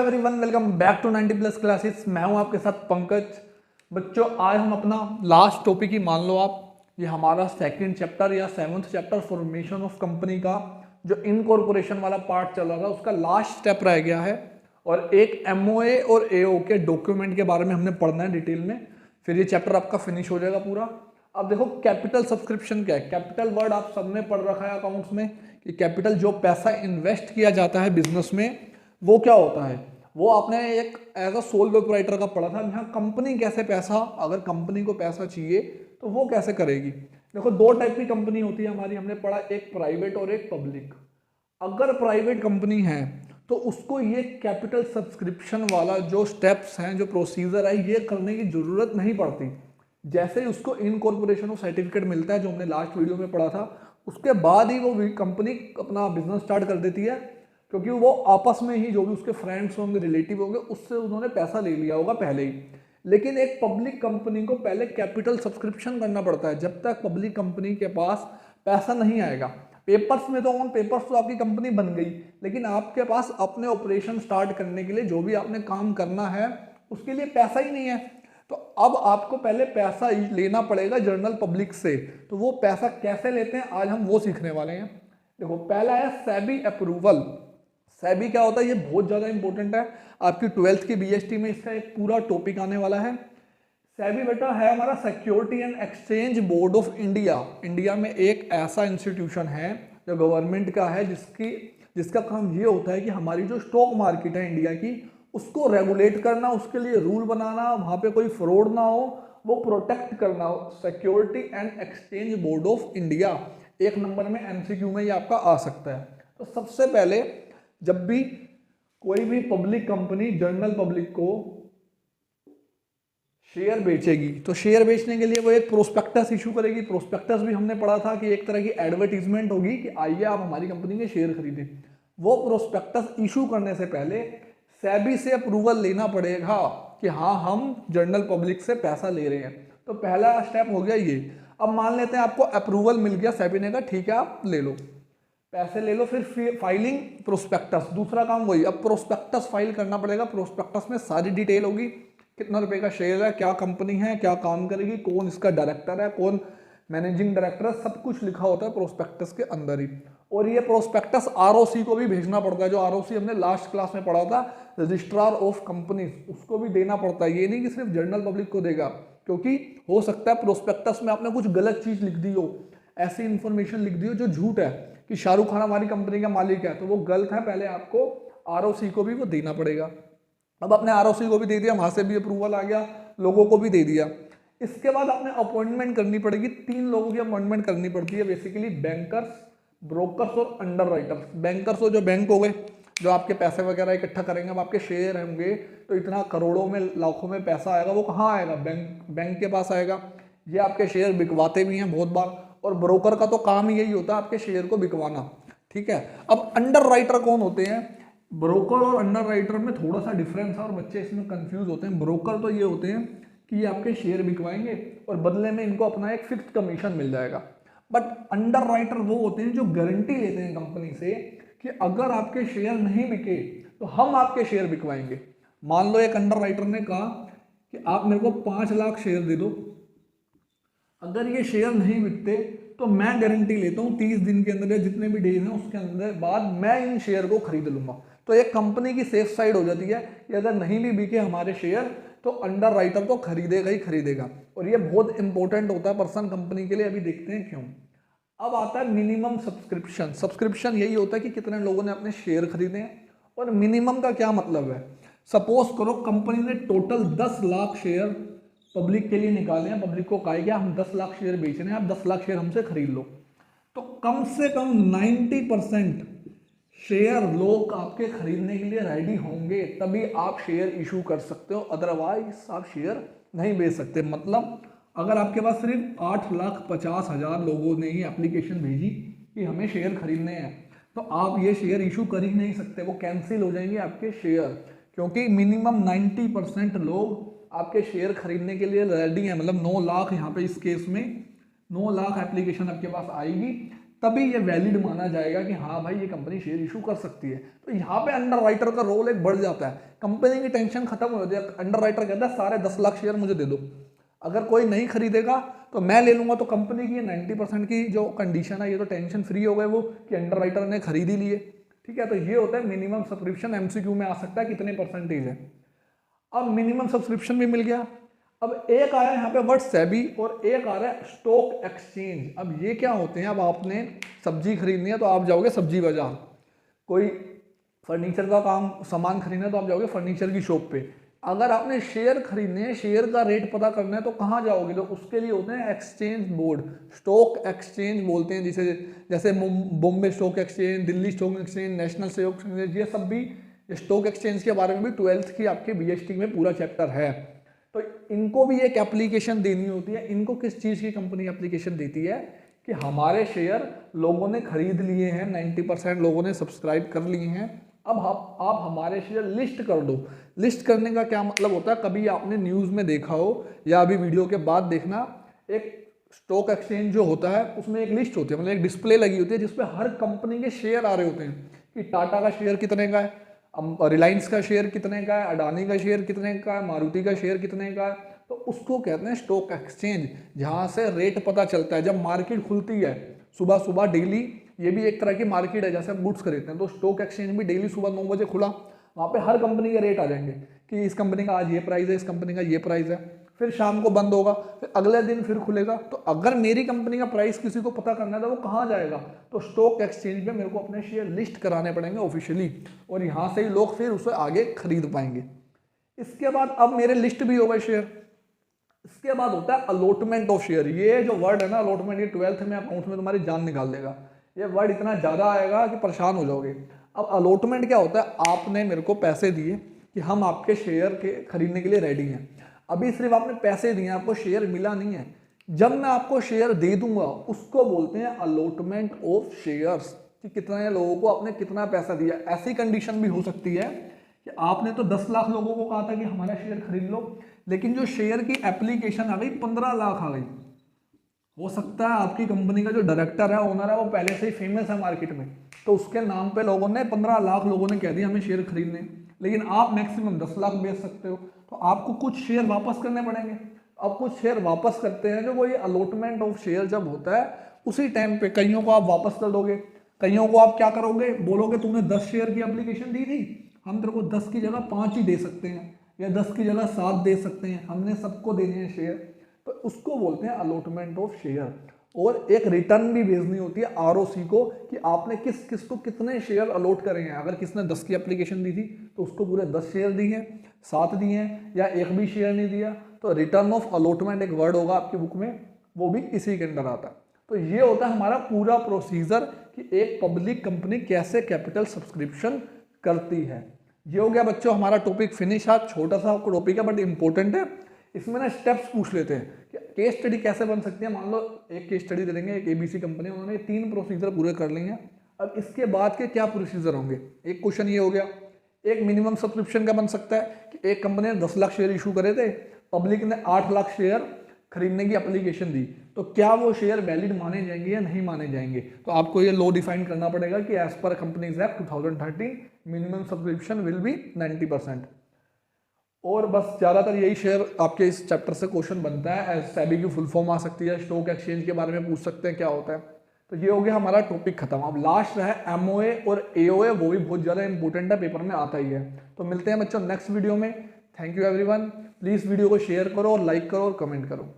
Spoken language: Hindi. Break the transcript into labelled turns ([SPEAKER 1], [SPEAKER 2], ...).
[SPEAKER 1] Everyone, welcome back to 90 plus classes. मैं हूं आपके साथ पंकज। बच्चों, आज हम अपना लास्ट टॉपिक ही मान लो आप, ये हमारा सेकंड चैप्टर या seventh chapter formation of company का जो इनकॉर्पोरेशन वाला पार्ट चल रहा था उसका लास्ट स्टेप रह गया है। और एक एमओए और एओ के डॉक्यूमेंट के बारे में हमने पढ़ना है डिटेल में, फिर ये चैप्टर आपका फिनिश हो जाएगा पूरा। अब देखो, कैपिटल सब्सक्रिप्शन क्या है। कैपिटल वर्ड आप सबने पढ़ रखा है अकाउंट्स में कि कैपिटल जो पैसा इन्वेस्ट किया जाता है बिजनेस में वो क्या होता है। वो आपने एक एज अ सोल प्रोप्राइटर का पढ़ा था। यहाँ कंपनी कैसे पैसा, अगर कंपनी को पैसा चाहिए तो वो कैसे करेगी। देखो, दो टाइप की कंपनी होती है हमारी, हमने पढ़ा, एक प्राइवेट और एक पब्लिक। अगर प्राइवेट कंपनी है तो उसको ये कैपिटल सब्सक्रिप्शन वाला जो स्टेप्स हैं, जो प्रोसीजर है, ये करने की जरूरत नहीं पड़ती। जैसे ही उसको इनकॉर्पोरेशन ऑफ सर्टिफिकेट मिलता है, जो हमने लास्ट वीडियो में पढ़ा था, उसके बाद ही वो कंपनी अपना बिजनेस स्टार्ट कर देती है, क्योंकि वो आपस में ही जो भी उसके फ्रेंड्स होंगे, रिलेटिव होंगे, उससे उन्होंने पैसा ले लिया होगा पहले ही। लेकिन एक पब्लिक कंपनी को पहले कैपिटल सब्सक्रिप्शन करना पड़ता है। जब तक पब्लिक कंपनी के पास पैसा नहीं आएगा, पेपर्स में तो ऑन पेपर्स तो आपकी कंपनी बन गई, लेकिन आपके पास अपने ऑपरेशन स्टार्ट करने के लिए जो भी आपने काम करना है उसके लिए पैसा ही नहीं है। तो अब आपको पहले पैसा लेना पड़ेगा जनरल पब्लिक से। तो वो पैसा कैसे लेते हैं आज हम वो सीखने वाले हैं। देखो, पहला है सेबी अप्रूवल। सेबी क्या होता है, ये बहुत ज़्यादा इंपॉर्टेंट है। आपकी 12th की बीएसटी में इसका एक पूरा टॉपिक आने वाला है। सेबी बेटा है हमारा security and exchange board of India. India में एक ऐसा इंस्टीट्यूशन है जो गवर्नमेंट का है, जिसका काम ये होता है कि हमारी जो स्टॉक मार्केट है इंडिया की, उसको रेगुलेट करना, उसके लिए रूल बनाना, वहाँ पे कोई फ्रॉड ना हो, वो प्रोटेक्ट करना हो। Security and exchange board of India एक नंबर में एमसीक्यू में ये आपका आ सकता है। तो सबसे पहले जब भी कोई भी पब्लिक कंपनी जनरल पब्लिक को शेयर बेचेगी तो शेयर बेचने के लिए वो एक प्रोस्पेक्टस इशू करेगी। प्रोस्पेक्टस भी हमने पढ़ा था कि एक तरह की एडवर्टीजमेंट होगी कि आइए आप हमारी कंपनी के शेयर खरीदें। वो प्रोस्पेक्टस इशू करने से पहले सेबी से अप्रूवल लेना पड़ेगा कि हाँ, हम जनरल पब्लिक से पैसा ले रहे हैं। तो पहला स्टेप हो गया ये। अब मान लेते हैं आपको अप्रूवल मिल गया, सेबी ने कहा ठीक है आप ले लो, पैसे ले लो। फिर फाइलिंग प्रोस्पेक्टस, दूसरा काम वही। अब प्रोस्पेक्टस फाइल करना पड़ेगा। प्रोस्पेक्टस में सारी डिटेल होगी, कितना रुपए का शेयर है, क्या कंपनी है, क्या काम करेगी, कौन इसका डायरेक्टर है, कौन मैनेजिंग डायरेक्टर है, सब कुछ लिखा होता है प्रोस्पेक्टस के अंदर ही। और ये प्रोस्पेक्टस आरओसी को भी भेजना पड़ता है। जो आरओसी हमने लास्ट क्लास में पढ़ा था, रजिस्ट्रार ऑफ कंपनीज, उसको भी देना पड़ता है। ये नहीं कि सिर्फ जनरल पब्लिक को देगा, क्योंकि हो सकता है प्रोस्पेक्टस में आपने कुछ गलत चीज लिख दी हो, ऐसी इंफॉर्मेशन लिख दी हो जो झूठ है कि शाहरुख खान हमारी कंपनी का मालिक है, तो वो गलत है। पहले आपको आरओसी को भी वो देना पड़ेगा। अब आपने आरओसी को भी दे दिया, वहां से भी अप्रूवल आ गया, लोगों को भी दे दिया। इसके बाद आपने अपॉइंटमेंट करनी पड़ेगी। 3 लोगों की अपॉइंटमेंट करनी पड़ती है बेसिकली, बैंकर्स, ब्रोकर्स और अंडर राइटर्स। बैंकर्स हो जो बैंक हो गए, जो आपके पैसे वगैरह इकट्ठा करेंगे। अब आपके शेयर होंगे तो इतना करोड़ों में लाखों में पैसा आएगा, वो कहाँ आएगा, बैंक के पास आएगा। ये आपके शेयर बिकवाते भी हैं बहुत बार, और ब्रोकर का तो काम ही यही होता है आपके शेयर को बिकवाना। ठीक है। अब अंडर राइटर कौन होते हैं। ब्रोकर और अंडर राइटर में थोड़ा सा डिफरेंस है और बच्चे इसमें कंफ्यूज होते हैं। ब्रोकर तो ये होते हैं कि ये आपके शेयर बिकवाएंगे और बदले में इनको अपना एक फिक्स कमीशन मिल जाएगा। बट अंडर राइटर वो होते हैं जो गारंटी लेते हैं कंपनी से कि अगर आपके शेयर नहीं बिके तो हम आपके शेयर बिकवाएंगे। मान लो एक अंडर राइटर ने कहा कि आप मेरे को 5 लाख शेयर दे दो, अगर ये शेयर नहीं बिकते तो मैं गारंटी लेता हूँ 30 दिन के अंदर या जितने भी डेज हैं उसके अंदर बाद मैं इन शेयर को खरीद लूंगा। तो एक कंपनी की सेफ साइड हो जाती है कि अगर नहीं भी बिके हमारे शेयर तो अंडर राइटर तो खरीदेगा ही खरीदेगा। और ये बहुत इंपॉर्टेंट होता है पर्सन कंपनी के लिए। अभी देखते हैं क्यों। अब आता है मिनिमम सब्सक्रिप्शन। सब्सक्रिप्शन यही होता है कि कितने लोगों ने अपने शेयर खरीदे हैं। और मिनिमम का क्या मतलब है, सपोज करो कंपनी ने टोटल 10 लाख शेयर पब्लिक के लिए निकाले हैं। पब्लिक को कहा गया हम 10 लाख शेयर बेच रहे हैं, आप 10 लाख शेयर हमसे खरीद लो। तो कम से कम 90% शेयर लोग आपके खरीदने के लिए रेडी होंगे, तभी आप शेयर इशू कर सकते हो, अदरवाइज आप शेयर नहीं बेच सकते। मतलब अगर आपके पास सिर्फ 8,50,000 लोगों ने ही एप्लीकेशन भेजी कि हमें शेयर खरीदने हैं, तो आप ये शेयर इशू कर ही नहीं सकते, वो कैंसिल हो जाएंगे आपके शेयर, क्योंकि मिनिमम 90% लोग आपके शेयर खरीदने के लिए रेडी है। मतलब 9 लाख यहाँ पे इस केस में 9 लाख एप्लीकेशन आपके पास आएगी, तभी ये वैलिड माना जाएगा कि हाँ भाई ये कंपनी शेयर इशू कर सकती है। तो यहाँ पे अंडर राइटर का रोल एक बढ़ जाता है कंपनी की टेंशन खत्म हो जाती है। अंडर राइटर कहता है सारे 10 लाख शेयर मुझे दे दो, अगर कोई नहीं खरीदेगा तो मैं ले लूंगा। तो कंपनी की 90% की जो कंडीशन है, ये तो टेंशन फ्री हो गए वो कि अंडर राइटर ने खरीद ही लिए। ठीक है, तो ये होता है मिनिमम सब्सक्रिप्शन। एमसीक्यू में आ सकता है कितने परसेंटेज है। अब मिनिमम सब्सक्रिप्शन भी मिल गया। अब एक आ रहा है यहाँ पे वर्ड सेबी और एक आ रहा है स्टॉक एक्सचेंज। अब ये क्या होते हैं, अब आपने सब्जी खरीदनी है तो आप जाओगे सब्जी बाजार, कोई फर्नीचर का काम सामान खरीदना है तो आप जाओगे फर्नीचर की शॉप पे। अगर आपने शेयर खरीदने हैं, शेयर का रेट पता करना है तो कहाँ जाओगे, तो उसके लिए होते हैं एक्सचेंज बोर्ड, स्टॉक एक्सचेंज बोलते हैं जिसे, जैसे Bombay stock exchange, Delhi stock exchange, national stock exchange, ये सब भी स्टॉक एक्सचेंज के बारे में भी 12th की आपके बीएसटी में पूरा चैप्टर है। तो इनको भी एक एप्लीकेशन देनी होती है। इनको किस चीज़ की कंपनी एप्लीकेशन देती है कि हमारे शेयर लोगों ने खरीद लिए हैं, 90% लोगों ने सब्सक्राइब कर लिए हैं, अब आप हमारे शेयर लिस्ट कर दो। लिस्ट करने का क्या मतलब होता है, कभी आपने न्यूज़ में देखा हो या अभी वीडियो के बाद देखना, एक स्टॉक एक्सचेंज जो होता है उसमें एक लिस्ट होती है, मतलब एक डिस्प्ले लगी होती है जिसपे हर कंपनी के शेयर आ रहे होते हैं कि टाटा का शेयर कितने का है, रिलायंस का शेयर कितने का है, अडानी का शेयर कितने का है, मारुति का शेयर कितने का है। तो उसको कहते हैं स्टॉक एक्सचेंज, जहाँ से रेट पता चलता है। जब मार्केट खुलती है सुबह सुबह डेली, ये भी एक तरह की मार्केट है जैसे हम गुड्स खरीदते हैं, तो स्टॉक एक्सचेंज भी डेली सुबह 9 बजे खुला, वहाँ पे हर कंपनी के रेट आ जाएंगे कि इस कंपनी का आज ये प्राइस है, इस कंपनी का ये प्राइस है। फिर शाम को बंद होगा, फिर अगले दिन फिर खुलेगा। तो अगर मेरी कंपनी का प्राइस किसी को पता करना है तो वो कहाँ जाएगा, तो स्टॉक एक्सचेंज में मेरे को अपने शेयर लिस्ट कराने पड़ेंगे ऑफिशियली, और यहाँ से ही लोग फिर उसे आगे खरीद पाएंगे। इसके बाद अब मेरे लिस्ट भी हो गए शेयर। इसके बाद होता है अलॉटमेंट ऑफ शेयर। ये जो वर्ड है ना अलॉटमेंट, ये 12th में अकाउंट्स में तुम्हारी जान निकाल देगा। ये वर्ड इतना ज़्यादा आएगा कि परेशान हो जाओगे। अब अलॉटमेंट क्या होता है, आपने मेरे को पैसे दिए कि हम आपके शेयर के खरीदने के लिए रेडी हैं। अभी सिर्फ आपने पैसे दिए, आपको शेयर मिला नहीं है। जब मैं आपको शेयर दे दूंगा उसको बोलते हैं अलॉटमेंट ऑफ शेयर्स, कि कितने लोगों को आपने कितना पैसा दिया। ऐसी कंडीशन भी हो सकती है कि आपने तो 10 लाख लोगों को कहा था कि हमारा शेयर खरीद लो, लेकिन जो शेयर की एप्लीकेशन आ गई 15 लाख आ गई। हो सकता है आपकी कंपनी का जो डायरेक्टर है, ओनर है, वो पहले से ही फेमस है मार्केट में, तो उसके नाम पे लोगों ने 15 लाख लोगों ने कह दिया हमें शेयर खरीदने, लेकिन आप मैक्सिमम 10 लाख बेच सकते हो, तो आपको कुछ शेयर वापस करने पड़ेंगे। अब कुछ शेयर वापस करते हैं, जो वो ये अलॉटमेंट ऑफ शेयर जब होता है उसी टाइम पे कईयों को आप वापस कर दोगे, कईयों को आप क्या करोगे, बोलोगे तुमने 10 शेयर की एप्लीकेशन दी थी, हम तेरे को 10 की जगह 5 ही दे सकते हैं, या 10 की जगह 7 दे सकते हैं, हमने सबको देने हैं शेयर। तो उसको बोलते हैं अलॉटमेंट ऑफ शेयर। और एक रिटर्न भी भेजनी होती है आरओसी को कि आपने किस किस को कितने शेयर अलॉट करे हैं। अगर किसने 10 की एप्लीकेशन दी थी तो उसको पूरे 10 शेयर दिए हैं, 7 दिए हैं, या एक भी शेयर नहीं दिया, तो रिटर्न ऑफ अलॉटमेंट एक वर्ड होगा आपकी बुक में, वो भी इसी के अंदर आता है। तो ये होता है हमारा पूरा प्रोसीजर कि एक पब्लिक कंपनी कैसे कैपिटल सब्सक्रिप्शन करती है। ये हो गया बच्चों हमारा टॉपिक फिनिश। आज छोटा सा टॉपिक है बट इंपॉर्टेंट है। इसमें ना स्टेप्स पूछ लेते हैं कि केस स्टडी कैसे बन सकती है। मान लो एक केस स्टडी दे देंगे, एक एबीसी कंपनी, उन्होंने 3 प्रोसीजर पूरे कर लिए हैं। अब इसके बाद के क्या प्रोसीजर होंगे, एक क्वेश्चन ये हो गया। एक मिनिमम सब्सक्रिप्शन का बन सकता है कि एक कंपनी ने 10 लाख शेयर इशू करे थे, पब्लिक ने 8 लाख शेयर खरीदने की एप्लीकेशन दी, तो क्या वो शेयर वैलिड माने जाएंगे या नहीं माने जाएंगे। तो आपको ये लॉ डिफाइन करना पड़ेगा कि एज पर companies act 2013 minimum subscription will be 90%। और बस ज़्यादातर यही शेयर आपके इस चैप्टर से क्वेश्चन बनता है। सेबी की फुल फॉर्म आ सकती है, स्टॉक एक्सचेंज के बारे में पूछ सकते हैं क्या होता है। तो ये हो गया हमारा टॉपिक खत्म। अब लास्ट है एमओए और एओए, वो भी बहुत ज़्यादा इंपॉर्टेंट है, पेपर में आता ही है। तो मिलते हैं बच्चों नेक्स्ट वीडियो में। Thank you everyone. Please video को शेयर करो और लाइक करो और कमेंट करो।